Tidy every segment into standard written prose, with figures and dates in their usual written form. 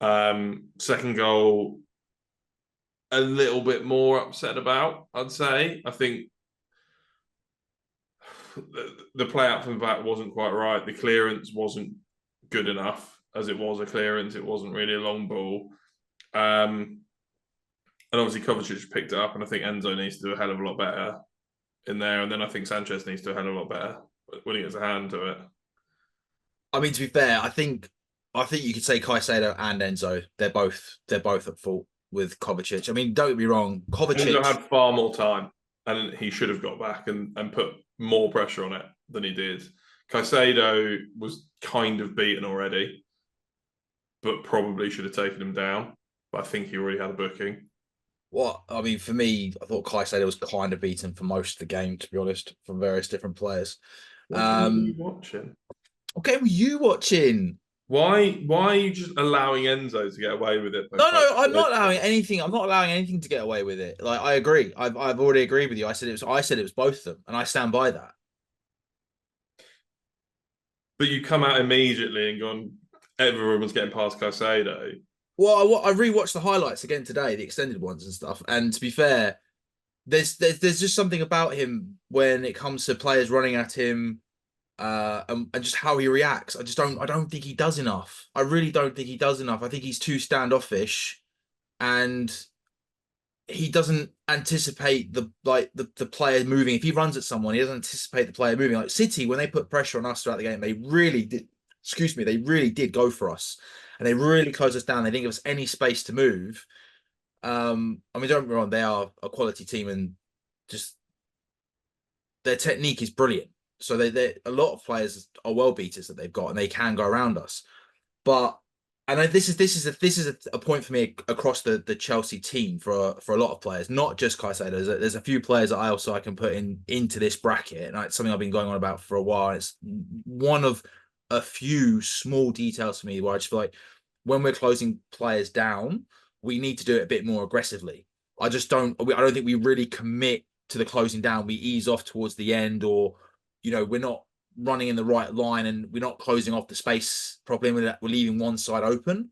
Second goal, a little bit more upset about, I'd say. I think the play out from the back wasn't quite right. The clearance wasn't good enough as it was a clearance. It wasn't really a long ball. And obviously Kovacic picked it up, and I think Enzo needs to do a hell of a lot better in there. And then I think Sanchez needs to do a hell of a lot better when he gets a hand to it. I mean, to be fair, I think you could say Caicedo and Enzo. They're both at fault with Kovacic. I mean, don't get me wrong, Enzo Kovacic. had far more time, and he should have got back and put more pressure on it than he did. Caicedo was kind of beaten already, but probably should have taken him down. But I think he already had a booking. What I mean, for me, I thought Caicedo was kind of beaten for most of the game, to be honest, from various different players. What game were you Um, watching? what game were you watching? Why are you just allowing Enzo to get away with it? No, I'm not allowing anything. I'm not allowing anything to get away with it. Like I agree. I've already agreed with you. I said it was both of them, and I stand by that. But you come out immediately and gone, everyone's getting past Caicedo. Well, I rewatched the highlights again today, the extended ones and stuff. And to be fair, there's just something about him when it comes to players running at him, and just how he reacts. I don't think he does enough. I really don't think he does enough. I think he's too standoffish, and he doesn't anticipate the player moving. If he runs at someone, he doesn't anticipate the player moving. Like City, when they put pressure on us throughout the game, they really did. Excuse me, they really did go for us, and they really closed us down. They didn't give us any space to move. I mean, don't get me wrong, they are a quality team, and just their technique is brilliant. So they a lot of players are well beaters that they've got, and they can go around us. But and this is a point for me across the Chelsea team for a lot of players, not just Caicedo. There's a few players that I can put into this bracket, and it's something I've been going on about for a while. It's one of a few small details for me where I just feel like when we're closing players down, we need to do it a bit more aggressively. I don't think we really commit to the closing down. We ease off towards the end, or we're not running in the right line, and we're not closing off the space properly. We're leaving one side open.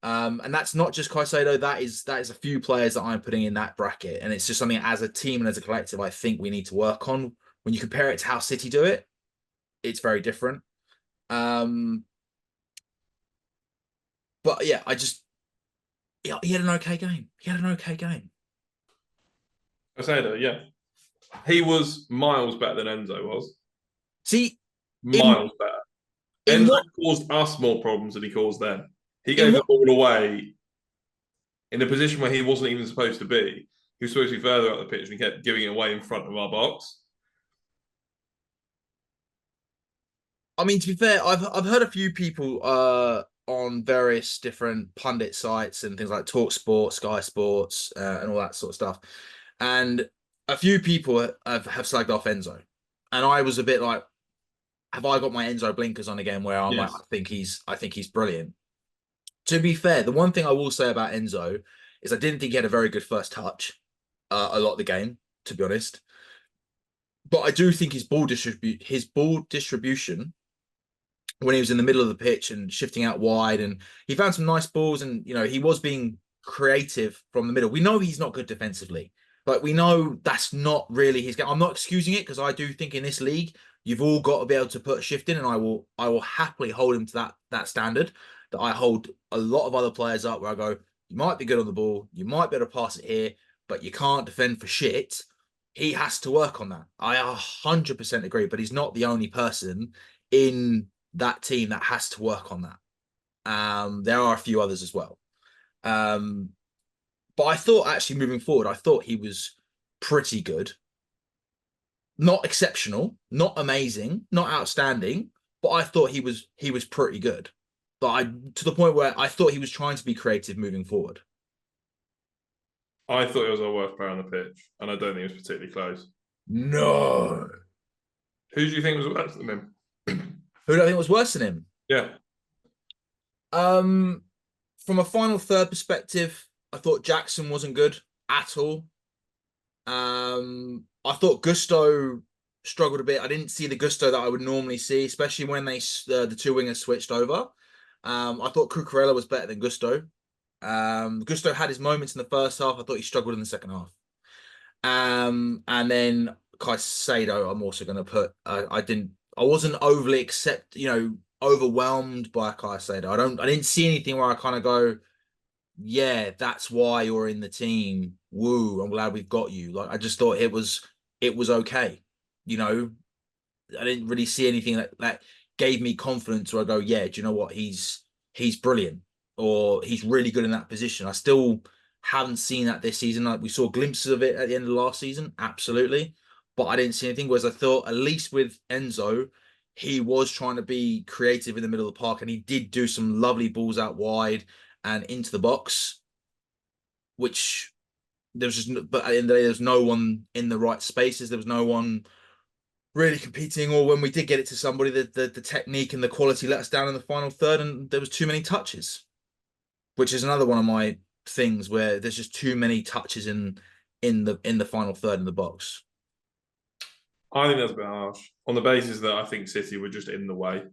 And that's not just Caicedo. That is a few players that I'm putting in that bracket, and it's just something as a team and as a collective I think we need to work on. When you compare it to how City do it, it's very different. Um, but yeah, he had an okay game. He had an okay game. Caicedo, yeah. He was miles better than Enzo was. See, in Miles better. in Enzo what caused us more problems than he caused them. He in gave the what ball away in a position where he wasn't even supposed to be. He was supposed to be further up the pitch, and he kept giving it away in front of our box. I mean, to be fair, I've heard a few people on various different pundit sites and things like Talk Sport, Sky Sports, and all that sort of stuff. And a few people have slagged off Enzo, and I was a bit like, have I got my Enzo blinkers on again? Where I'm like, Yes. I think he's brilliant. To be fair, the one thing I will say about Enzo is I didn't think he had a very good first touch a lot of the game, to be honest. But I do think his ball distribution when he was in the middle of the pitch and shifting out wide, and he found some nice balls, and he was being creative from the middle. We know he's not good defensively, but we know that's not really his game. I'm not excusing it, because I do think in this league you've all got to be able to put a shift in, and I will happily hold him to that standard that I hold a lot of other players up, where I go, you might be good on the ball, you might be able to pass it here, but you can't defend for shit. He has to work on that. I 100% agree, but he's not the only person in that team that has to work on that. There are a few others as well. Um, but I thought, actually, moving forward, I thought he was pretty good. Not exceptional, not amazing, not outstanding, but I thought he was pretty good. But to the point where I thought he was trying to be creative moving forward. I thought he was our worst player on the pitch, and I don't think it was particularly close. No. Who do you think was worse than him? Who do I think was worse than him? Yeah. Um, from a final third perspective, I thought Jackson wasn't good at all. I thought Gusto struggled a bit. I didn't see the Gusto that I would normally see, especially when the two wingers switched over. I thought Cucurella was better than Gusto. Gusto had his moments in the first half. I thought he struggled in the second half. And then Caicedo, I'm also going to put. I wasn't overly overwhelmed by Caicedo. I didn't see anything where I kind of go, yeah, that's why you're in the team. Woo, I'm glad we've got you. Like I just thought it was okay. You know, I didn't really see anything that gave me confidence where I go, yeah, do you know what? He's brilliant or he's really good in that position. I still haven't seen that this season. Like we saw glimpses of it at the end of last season, absolutely. But I didn't see anything. Whereas I thought, at least with Enzo, he was trying to be creative in the middle of the park and he did do some lovely balls out wide and into the box, which there was just, but at the end of the day, there's no one in the right spaces. There was no one really competing, or when we did get it to somebody, the technique and the quality let us down in the final third, and there was too many touches, which is another one of my things where there's just too many touches in the final third in the box. I think that's a bit harsh on the basis that I think City were just in the way.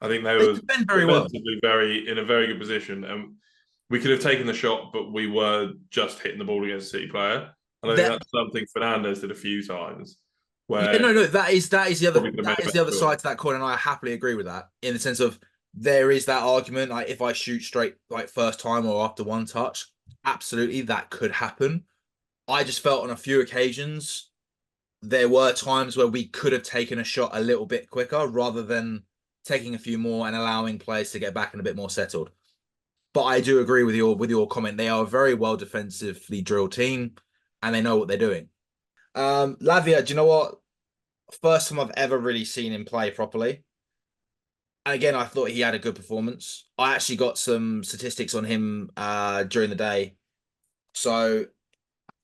I think they They were defend very well. defensively in a very good position, and we could have taken the shot, but we were just hitting the ball against a City player. And I think That that's something Fernandez did a few times, yeah, where no, that is probably could have made a better choice. side to that coin, and I happily agree with that in the sense of there is that argument. Like if I shoot straight like first time or after one touch, absolutely that could happen. I just felt on a few occasions there were times where we could have taken a shot a little bit quicker rather than taking a few more and allowing players to get back and a bit more settled. But I do agree with your comment. They are a very well defensively drilled team and they know what they're doing. Lavia, do you know what? First time I've ever really seen him play properly. And again, I thought he had a good performance. I actually got some statistics on him during the day. So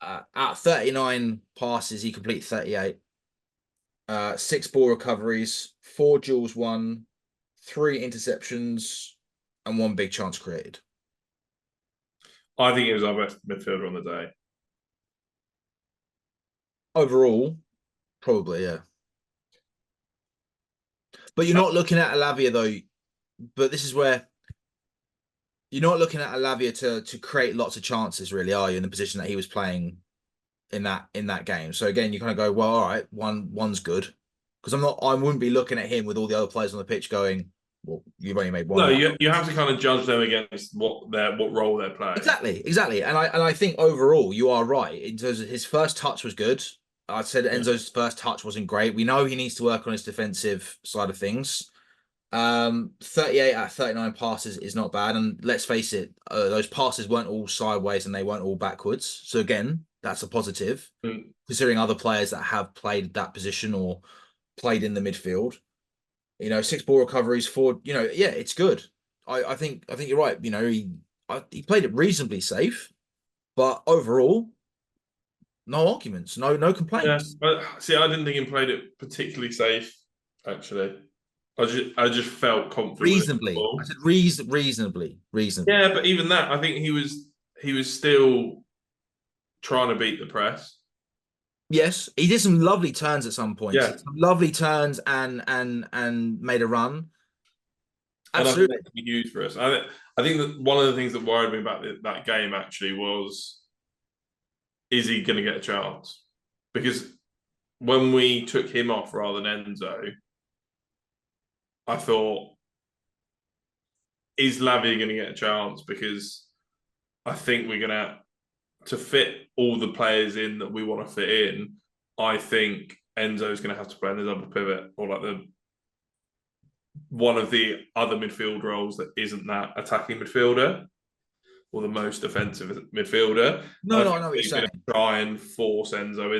out of 39 passes, he completed 38. 6 ball recoveries, 4 duels won, 3 interceptions, and 1 big chance created. I think he was our best midfielder on the day. Overall, probably, yeah. But you're not looking at Lavia though. But this is where you're not looking at Lavia to create lots of chances, really, are you? In the position that he was playing in that game. So again, you kind of go, well, all right, one's good, because I wouldn't be looking at him with all the other players on the pitch going, well, you've only made one. No, you have to kind of judge them against what role they're playing. Exactly. And I think overall you are right in terms of his first touch was good. I said Enzo's first touch wasn't great. We know he needs to work on his defensive side of things. 38 out of 39 passes is not bad, and let's face it, those passes weren't all sideways and they weren't all backwards. So again, that's a positive, considering other players that have played that position or played in the midfield. 6 ball recoveries, 4. Yeah, it's good. I think you're right. He played it reasonably safe, but overall, no arguments, no complaints. Yeah, see, I didn't think he played it particularly safe. Actually, I just felt confident. Reasonably, I said reasonably. Yeah, but even that, I think he was still trying to beat the press. Yes, he did some lovely turns at some points. Yeah, Some lovely turns and made a run. Absolutely, and I think that could be huge for us. I think that one of the things that worried me about that game actually was, is he going to get a chance? Because when we took him off rather than Enzo, I thought, is Lavia going to get a chance? Because I think we're going to fit all the players in that we want to fit in. I think Enzo's going to have to play in the double pivot or like one of the other midfield roles that isn't that attacking midfielder or the most offensive midfielder. No, I know what you're saying. Going to try and force Enzo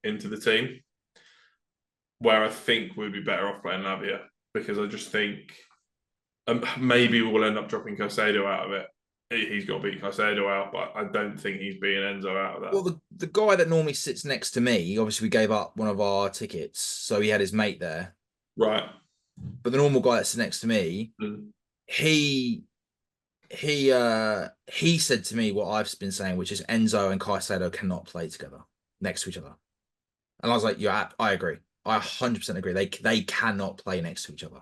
into the team, where I think we'd be better off playing Lavia, because I just think maybe we'll end up dropping Caicedo out of it. He's got to beat Caicedo out, but I don't think he's beating Enzo out of that. Well, the guy that normally sits next to me, obviously we gave up one of our tickets, so he had his mate there. Right. But the normal guy that's next to me, he said to me what I've been saying, which is Enzo and Caicedo cannot play together next to each other. And I was like, yeah, I agree. I 100% agree. They cannot play next to each other.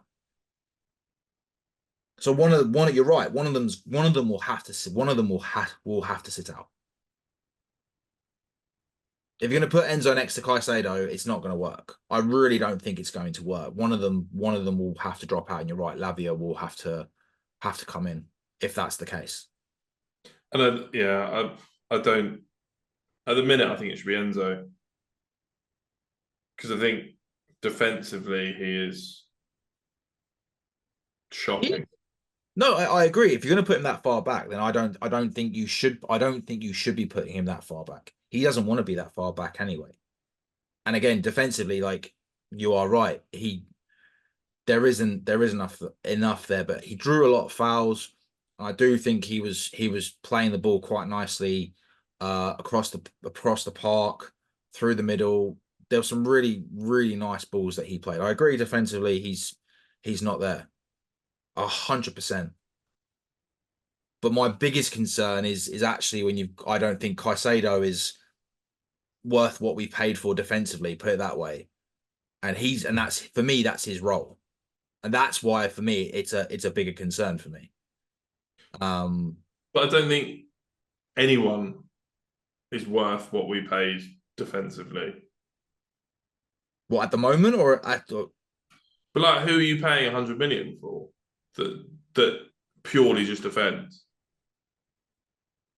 So you're right. One of them will have to sit. One of them will have to sit out. If you're going to put Enzo next to Caicedo, it's not going to work. I really don't think it's going to work. One of them will have to drop out, and you're right. Lavia will have to come in if that's the case. And I don't. At the minute, I think it should be Enzo because I think defensively he is shocking. No, I agree. If you're going to put him that far back, then I don't think you should. I don't think you should be putting him that far back. He doesn't want to be that far back anyway. And again, defensively, like you are right, there is enough there, but he drew a lot of fouls. I do think he was playing the ball quite nicely across the park, through the middle. There were some really, really nice balls that he played. I agree defensively, he's not there 100%. But my biggest concern is actually I don't think Caicedo is worth what we paid for defensively, put it that way. And that's for me, that's his role. And that's why for me it's a bigger concern for me. But I don't think anyone is worth what we paid defensively. What, at the moment, or But like, who are you paying 100 million for? That purely just defends.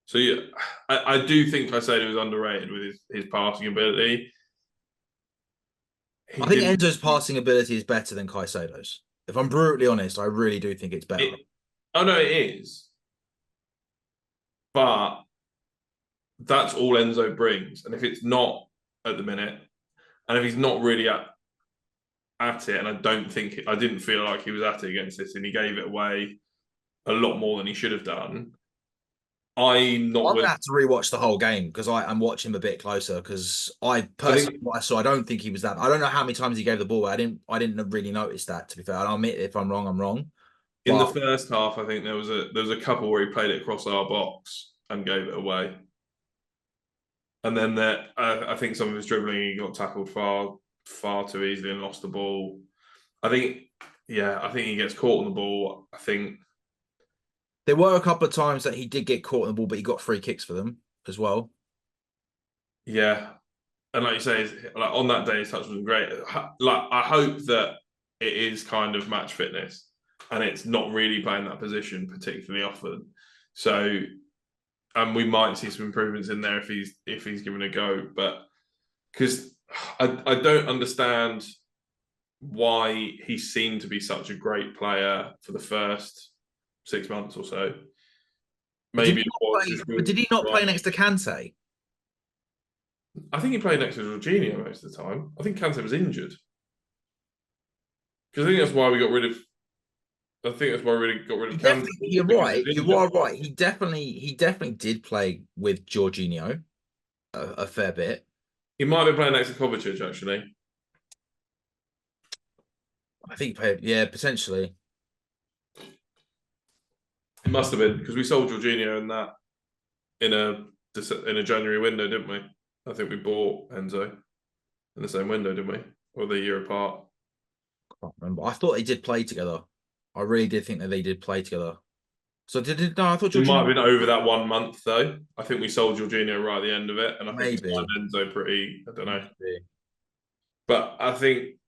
So yeah, I do think Caicedo is underrated with his passing ability. I think Enzo's passing ability is better than Caicedo's. If I'm brutally honest, I really do think it's better. Oh no, it is. But that's all Enzo brings. And if it's not at the minute, and if he's not really at it, and I didn't feel like he was at it against this, and he gave it away a lot more than he should have done. I'm not I'm gonna willing. have to rewatch the whole game because I'm watching him a bit closer because I personally what I saw, I don't think he was that. I don't know how many times he gave the ball. I didn't really notice that, to be fair. I'll admit if I'm wrong, I'm wrong. In the But first half, I think there was a couple where he played it across our box and gave it away. And then I think some of his dribbling, he got tackled far too easily and lost the ball. I think he gets caught on the ball. I think there were a couple of times that he did get caught in the ball, but he got free kicks for them as well. yeah, and like you say, like on that day, his touch was great. Like I hope that it is kind of match fitness, and it's not really playing that position particularly often. So, and we might see some improvements in there if he's given a go. But because I don't understand why he seemed to be such a great player for the first 6 months or so. Maybe it was. But did he not play next to Kante? I think he played next to Jorginho most of the time. I think Kante was injured. Because I think that's why we got rid of. I think that's why we got rid of Kante. You're right. You are right. He definitely did play with Jorginho a fair bit. He might have been playing next to Kovacic, actually. I think he played, yeah, potentially. It must have been because we sold Jorginho in a January window, didn't we? I think we bought Enzo in the same window, didn't we? Or the year apart. I can't remember. I thought they did play together. I really did think that they did play together. So did it? No, I thought Jorginho... It might have been over that 1 month though. I think we sold Jorginho right at the end of it, and I think we signed Enzo pretty. I don't know. Maybe. But I think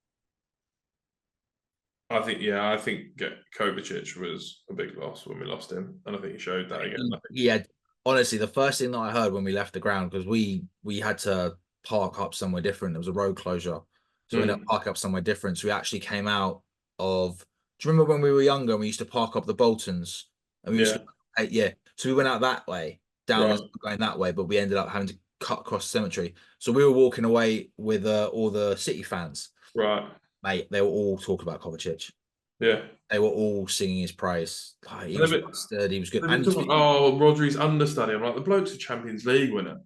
Kovacic was a big loss when we lost him, and I think he showed that again. Yeah, honestly, the first thing that I heard when we left the ground, because we had to park up somewhere different. There was a road closure, so we ended up parking up somewhere different. So we actually came out of. Do you remember when we were younger and we used to park up the Boltons? And we used to, so we went out that way, going that way, but we ended up having to cut across the cemetery. So we were walking away with all the City fans. Right. Mate, they were all talking about Kovacic. Yeah. They were all singing his praise. He was good. He was good. And Rodri's understudy. I'm like, the bloke's a Champions League winner.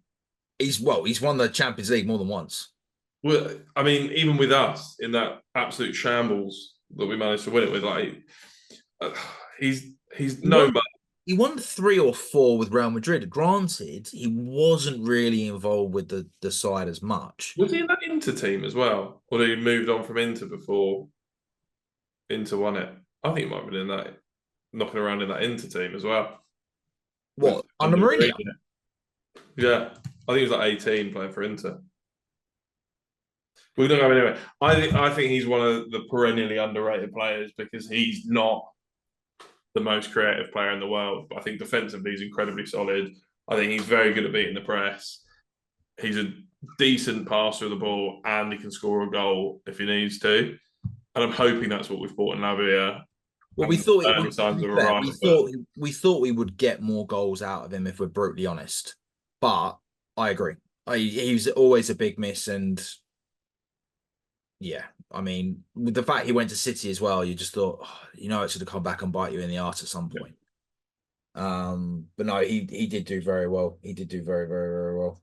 He's won the Champions League more than once. Well, I mean, even with us in that absolute shambles that we managed to win it with, like, he's no man. He won 3 or 4 with Real Madrid. Granted, he wasn't really involved with the side as much. Was he in that Inter team as well? Or did he moved on from Inter before Inter won it? I think he might have been in knocking around in that Inter team as well. What, under Mourinho? Yeah, I think he was like 18 playing for Inter. We don't go anywhere. I think he's one of the perennially underrated players because he's not the most creative player in the world, but I think defensively he's incredibly solid. I think he's very good at beating the press. He's a decent passer of the ball, and he can score a goal if he needs to. And I'm hoping that's what we've bought in Lavia. Well, we thought early signs of a rise, we thought we would get more goals out of him if we're brutally honest. But I agree. He was always a big miss, and yeah, I mean, with the fact he went to City as well, you just thought, oh, it's going to come back and bite you in the arse at some point. But no, he did do very well. He did do very, very, very well.